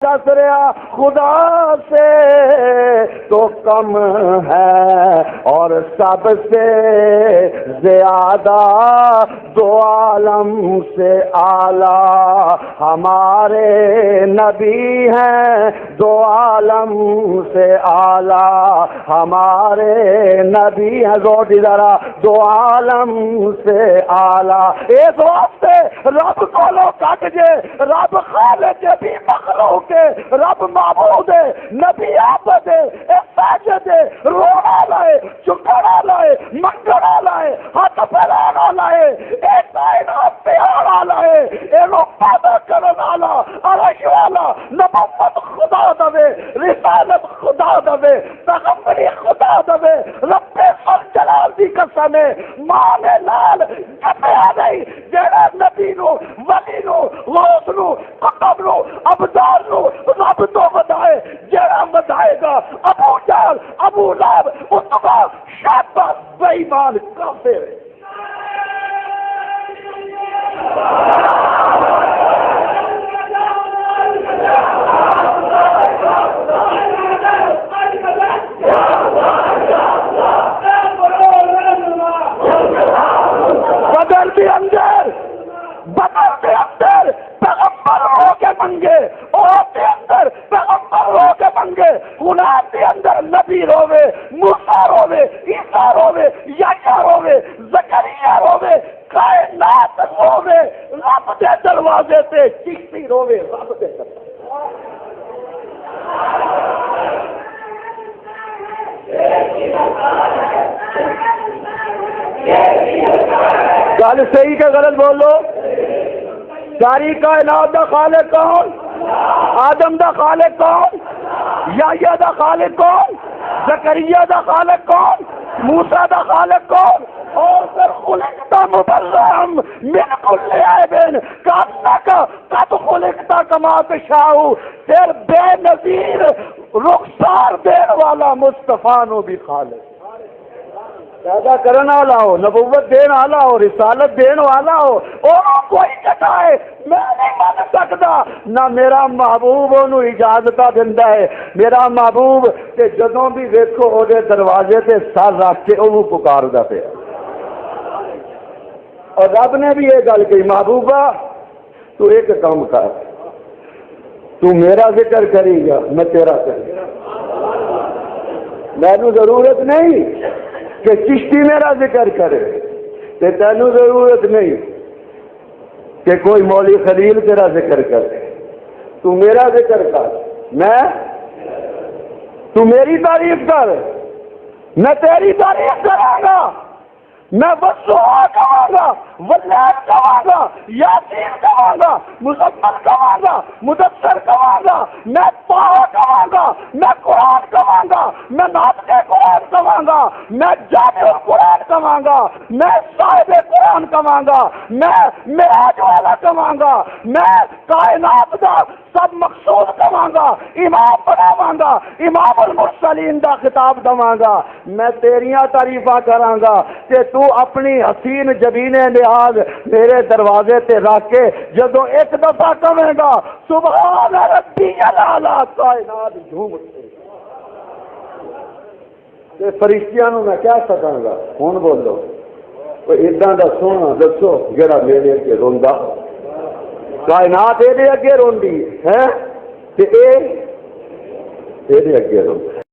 کثریا خدا سے تو کم ہے اور سب سے زیادہ دو عالم سے اعلیٰ ہمارے نبی ہیں، دو عالم سے اعلیٰ ہمارے نبی ہیں، زور ذرا دو عالم سے اعلیٰ۔ اس واسطے رب کو لو کٹ جے، رب خالق بھی مخلوق رب معبود نبی عابد ساجد رونا لائے، چکڑا لائے، منگڑا لائے، ہاتھ پھیلانا لائے، ایک کائنات پیارا لائے، ایک پیدا کرنے والا عرش والا نبوت خدا دے، رسالت خدا دے، پیغمبری خدا دے، رب جلال دی قسم ماں لال جپیا نہیں جڑا نبی نو ولی نو غوث نو قطب نو ابدال نو رب تو بدائے، جڑا بدائے گا ابو جہل ابو لہب اتبا شیطان بے ایمان کافر ہے۔ بدر کے اندر پیغمبر ہو کے منگے، اور کے اندر پیغمبر ہو کے منگے، غلام کے اندر نبی روے، موسیٰ روے، عیسیٰ روے، یحییٰ روے، زکریا روے، کائنات روے، رب دے دروازے تے چشتی روے، رب دے گل صحیح کہ غلط بولو؟ ساری کائنات دا خالق کون؟ آدم دا خالق کون؟ یحییٰ دا خالق کون؟ زکریا دا خالق کون؟ موسیٰ دا خالق کون؟ اور پھر خلقتا مبرم من کل عیب کانک قد خلقتا کما تشاء، پھر بے نظیر رخسار دین والا مصطفیٰ نو بھی خالق پیدا کرنا والا ہو، نبوت دین والا ہو، رسالت دین والا ہو، اور کوئی کٹائے میں نہیں مان سکتا نہ میرا محبوب انہوں اجازت دیندا ہے۔ میرا محبوب کہ جدوں بھی دیکھو او دے دروازے تے سر رکھ کے او پکاردا پیا، اور رب نے بھی یہ گل کہی محبوبہ تو ایک کام کر، تو میرا ذکر کرے گا میں تیرا کروں گا، مینوں ضرورت نہیں کہ چشتی میرا ذکر کرے، تے تینوں ضرورت نہیں کہ کوئی مولی خلیل تیرا ذکر کرے، تو میرا ذکر کر، تو میری تعریف کر، میں تیری تعریف کراں گا، میں وسوعہ کہاں گا، واللات کہاں گا، یاسین کہاں گا، مزمل کہاں گا، مدثر کہاں گا، میں طٰہٰ کہاں گا، میں قرآن کہاں گا، میں ناطق قرآن کہاں گا، میں جامع القرآن کہاں گا، میں صاحب قرآن کہاں گا، میں معراج والا کہاں گا، میں کائنات دا سب مقصود کہاں گا، امام بناواں گا، امام المرسلین دا خطاب دواں گا، میں تیریاں تعریفاں کراں گا کہ تو اپنی حسین جبین نیاز میرے دروازے تے رکھ کے جدوں ایک دفعہ کہے گا سبحان ربی الاعلی کائنات جھوم اٹھے، تے فرشتیاں نوں میں کہہ سکاں گا ہن بولو کوئی اداں دا سونا دسو جڑا میرے اگے روندا، کائنات اے اگے روندی ہے تے اے اگے روندا۔